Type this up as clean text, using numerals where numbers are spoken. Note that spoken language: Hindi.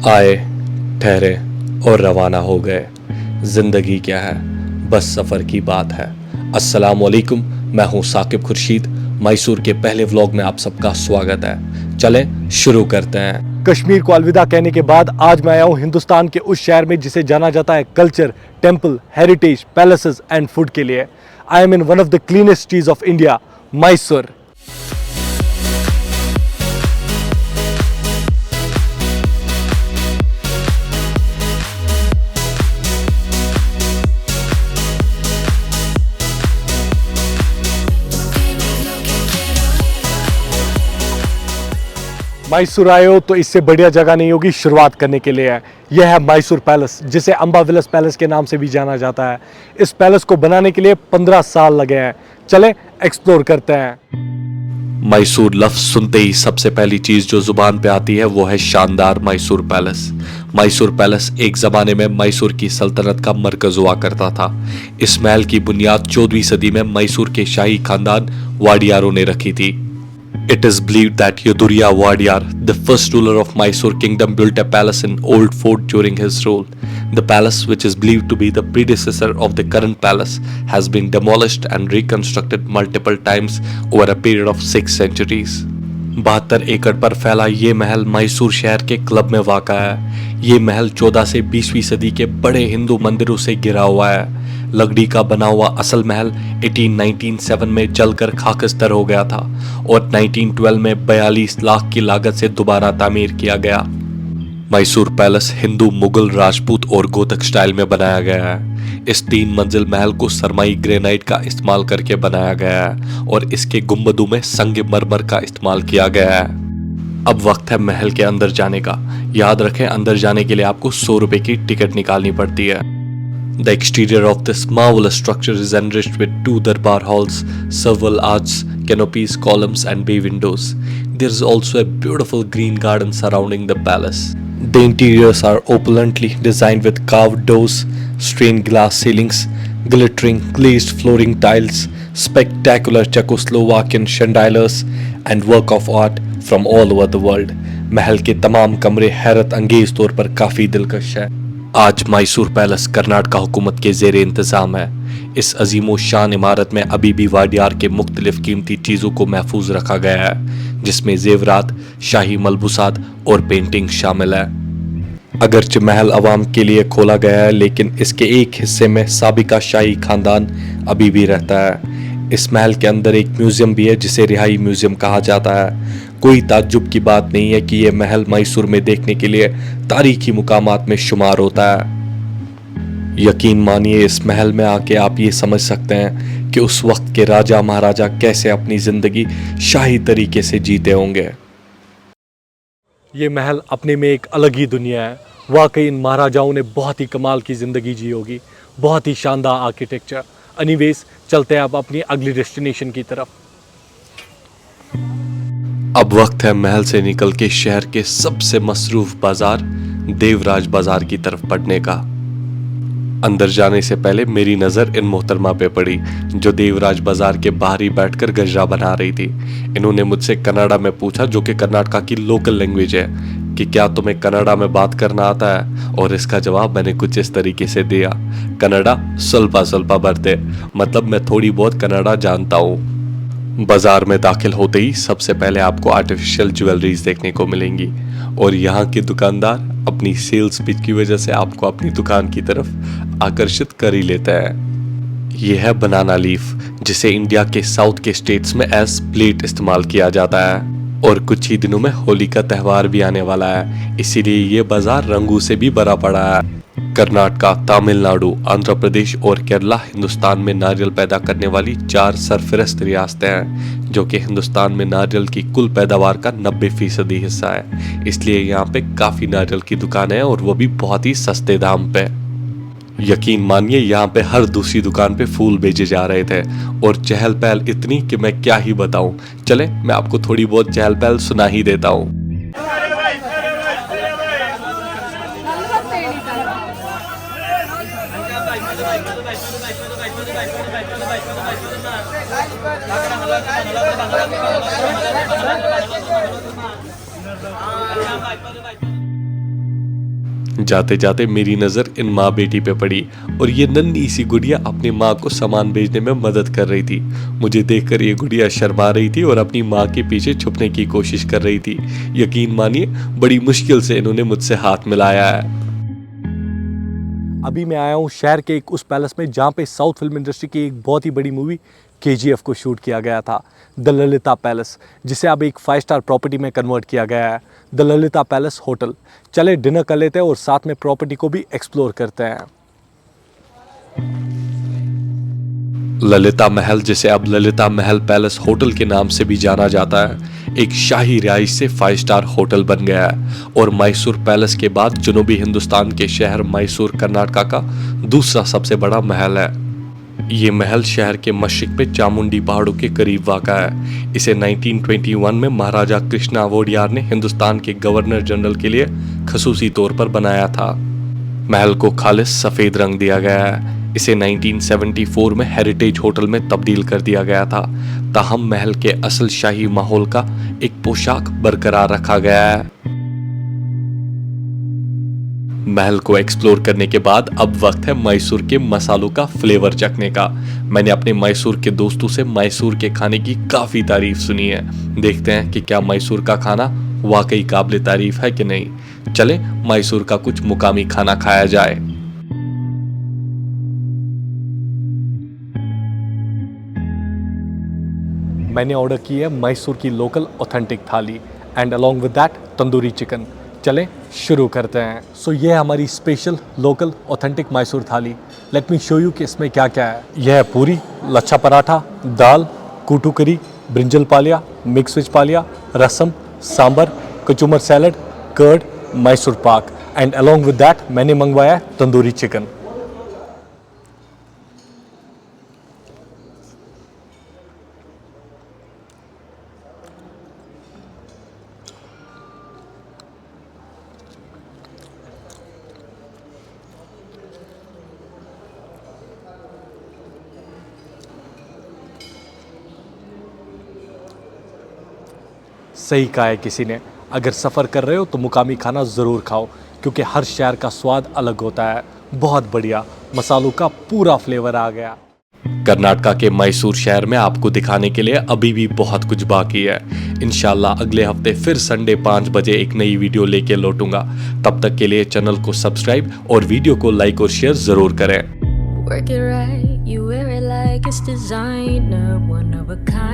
आए, ठहरे और रवाना हो गए। जिंदगी क्या है, बस सफ़र की बात है। अस्सलाम वालेकुम, मैं हूं साकिब खुर्शीद। मैसूर के पहले व्लॉग में आप सबका स्वागत है। चलें शुरू करते हैं। कश्मीर को अलविदा कहने के बाद आज मैं आया हूँ हिंदुस्तान के उस शहर में जिसे जाना जाता है culture, temple, heritage, palaces and food के लिए। I am in one of the cleanest cities of India, Mysore. Mysore आए हो तो इससे बढ़िया जगह नहीं होगी शुरुआत करने के लिए है। यह है मैसूर पैलेस, जिसे अंबा विलास पैलेस के नाम से भी जाना जाता है। इस पैलेस को बनाने के लिए 15 साल लगे हैं। चलें एक्सप्लोर करते हैं। मैसूर लफ्ज सुनते ही सबसे पहली चीज जो जुबान पे आती है वो है शानदार मैसूर पैलेस। मैसूर पैलेस एक जमाने में मैसूर की सल्तनत का मरकज हुआ करता था। इस महल की बुनियाद 14वीं सदी में मैसूर के शाही खानदान वाडियारों ने रखी थी। It is believed that Yudhuriya Wadiyar, the first ruler of Mysore kingdom, built a palace in Old Fort during his rule. The palace, which is believed to be the predecessor of the current palace, has been demolished and reconstructed multiple times over a period of 6 centuries. 72 एकड़ पर फैला ये महल मैसूर शहर के क्लब में वाक़ा है। ये महल 14 से 20वीं सदी के बड़े हिंदू मंदिरों से घिरा हुआ है। लकड़ी का बना हुआ असल महल 1897 में जलकर खाकस्तर हो गया था और 1912 में 42 लाख की लागत से दोबारा तामीर किया गया। मैसूर पैलेस हिंदू, मुगल, राजपूत और गोतक स्टाइल में बनाया गया है। इस 3 मंजिल महल को सरमाई ग्रेनाइट का इस्तेमाल करके बनाया गया है और इसके गुंबदों में संगमरमर का इस्तेमाल किया गया है। अब वक्त है महल के अंदर जाने का। याद रखें, अंदर जाने के लिए आपको 100 रुपए की टिकट निकालनी पड़ती है। The exterior of this marvelous structure is enriched with 2 darbar halls, several arches, canopies, columns and bay windows. There is also a beautiful green garden surrounding the palace. The interiors are opulently designed with carved doors, stained glass ceilings, glittering glazed flooring tiles, spectacular Czechoslovakian chandeliers and work of art from all over the world. महल के तमाम कमरे हैरत अंगेज तौर पर काफी दिलकश है। आज मैसूर पैलेस कर्नाटक हुकूमत के ज़ेरे इंतज़ाम है। इस अजीमो शान इमारत में अभी भी वाडियार के मुख्तलिफ कीमती चीज़ों को महफूज रखा गया है, जिसमें जेवरात, शाही मलबूसात और पेंटिंग शामिल है। अगरचे महल आवाम के लिए खोला गया है, लेकिन इसके एक हिस्से में साबिका शाही खानदान अभी भी रहता है। इस महल के अंदर एक म्यूजियम भी है जिसे रिहाई म्यूजियम कहा जाता है। कोई ताज्जुब की बात नहीं है कि यह महल मैसूर में देखने के लिए तारीखी मुकामात में शुमार होता है। यकीन मानिए, इस महल में आके आप ये समझ सकते हैं कि उस वक्त के राजा महाराजा कैसे अपनी जिंदगी शाही तरीके से जीते होंगे। ये महल अपने में एक अलग ही दुनिया है। वाकई इन महाराजाओं ने बहुत ही कमाल की ज़िंदगी जी होगी। बहुत ही शानदार आर्किटेक्चर। एनीवेज, चलते हैं अब अपनी अगली डेस्टिनेशन की तरफ। अब वक्त है महल से निकल के शहर के सबसे मसरूफ बाजार देवराज बाजार की तरफ बढ़ने का। अंदर जाने से पहले मेरी नज़र इन मोहतरमा पे पड़ी जो देवराज बाजार के बाहर ही बैठकर गजरा बना रही थी। इन्होंने मुझसे कन्नड़ा में पूछा, जो कि कर्नाटका की लोकल लैंग्वेज है, कि क्या तुम्हें कन्नड़ा में बात करना आता है। और इसका जवाब मैंने कुछ इस तरीके से दिया, कन्नड़ा स्वल्पा स्वल्पा बरते, मतलब मैं थोड़ी बहुत कन्नड़ा जानता हूँ। बाजार में दाखिल होते ही सबसे पहले आपको आर्टिफिशियल ज्वेलरीज देखने को मिलेंगी और यहाँ के दुकानदार अपनी सेल्स पिच की वजह से आपको अपनी दुकान की तरफ आकर्षित कर ही लेते हैं। यह है बनाना लीफ, जिसे इंडिया के साउथ के स्टेट्स में एज प्लेट इस्तेमाल किया जाता है और कुछ ही दिनों में होली का त्यौहार भी आने वाला है, इसीलिए ये बाजार रंगों से भी भरा पड़ा है। कर्नाटका, तमिलनाडु, आंध्र प्रदेश और केरला हिंदुस्तान में नारियल पैदा करने वाली 4 सरफहरिस्त रियासतें हैं, जो कि हिंदुस्तान में नारियल की कुल पैदावार का 90% हिस्सा है। इसलिए यहाँ पे काफ़ी नारियल की दुकानें हैं और वो भी बहुत ही सस्ते दाम पे। यकीन मानिए, यहाँ पे हर दूसरी दुकान पे फूल बेचे जा रहे थे और चहल पहल इतनी कि मैं क्या ही बताऊँ। चले मैं आपको थोड़ी बहुत चहल पहल सुना ही देता हूँ। जाते जाते मेरी नज़र इन माँ बेटी पे पड़ी और ये नन्ही सी गुड़िया अपनी माँ को सामान भेजने में मदद कर रही थी। मुझे देखकर ये गुड़िया शर्मा रही थी और अपनी माँ के पीछे छुपने की कोशिश कर रही थी। यकीन मानिए बड़ी मुश्किल से इन्होंने मुझसे हाथ मिलाया है। अभी मैं आया हूँ शहर के एक उस पैलेस में जहाँ पे साउथ फिल्म इंडस्ट्री की एक बहुत ही बड़ी मूवी KGF को शूट किया गया था, द ललिता पैलेस, जिसे अब एक 5 स्टार प्रॉपर्टी में कन्वर्ट किया गया है, द ललिता पैलेस होटल। चले डिनर कर लेते हैं और साथ में प्रॉपर्टी को भी एक्सप्लोर करते हैं। ललिता महल, जिसे अब ललिता महल पैलेस होटल के नाम से भी जाना जाता है, एक शाही रिहाइश से 5 स्टार होटल बन गया है और मैसूर पैलेस के बाद जनूबी हिंदुस्तान के शहर मैसूर कर्नाटका का दूसरा सबसे बड़ा महल है। ये महल शहर के मशरिक पे चामुंडी पहाड़ों के करीब वाक़ा है। इसे 1921 में महाराजा कृष्णा वोडियार ने हिंदुस्तान के गवर्नर जनरल के लिए खसूसी तौर पर बनाया था। महल को खालिस सफ़ेद रंग दिया गया है। इसे 1974 में हेरिटेज होटल में तब्दील कर दिया गया था, ताहम महल के असल शाही माहौल का एक पोशाक बरकरार रखा गया है। महल को एक्सप्लोर करने के बाद अब वक्त है मैसूर के मसालों का फ्लेवर चखने का। मैंने अपने मैसूर के दोस्तों से मैसूर के खाने की काफ़ी तारीफ सुनी है। देखते हैं कि क्या मैसूर का खाना वाकई काबिल तारीफ है कि नहीं। चले मैसूर का कुछ मुकामी खाना खाया जाए। मैंने ऑर्डर की है मैसूर की लोकल ऑथेंटिक थाली and along with that tandoori chicken. चलें शुरू करते हैं। सो ये है हमारी स्पेशल लोकल ऑथेंटिक मैसूर थाली। लेट मी शो यू कि इसमें क्या क्या है। यह है पूरी, लच्छा पराठा, दाल, कूटू करी, brinjal पालिया, mix veg पालिया, rasam, sambar, kachumber salad, curd, Mysore pak and along with that मैंने मंगवाया है तंदूरी चिकन। सही कहा है किसी ने, अगर सफ़र कर रहे हो तो मुकामी खाना ज़रूर खाओ क्योंकि हर शहर का स्वाद अलग होता है। बहुत बढ़िया, मसालों का पूरा फ्लेवर आ गया। कर्नाटका के मैसूर शहर में आपको दिखाने के लिए अभी भी बहुत कुछ बाकी है। इंशाल्लाह अगले हफ्ते फिर संडे 5 बजे एक नई वीडियो लेके लौटूंगा। तब तक के लिए चैनल को सब्सक्राइब और वीडियो को लाइक और शेयर ज़रूर करें। Work it right, you wear it like it's designer, one of a kind.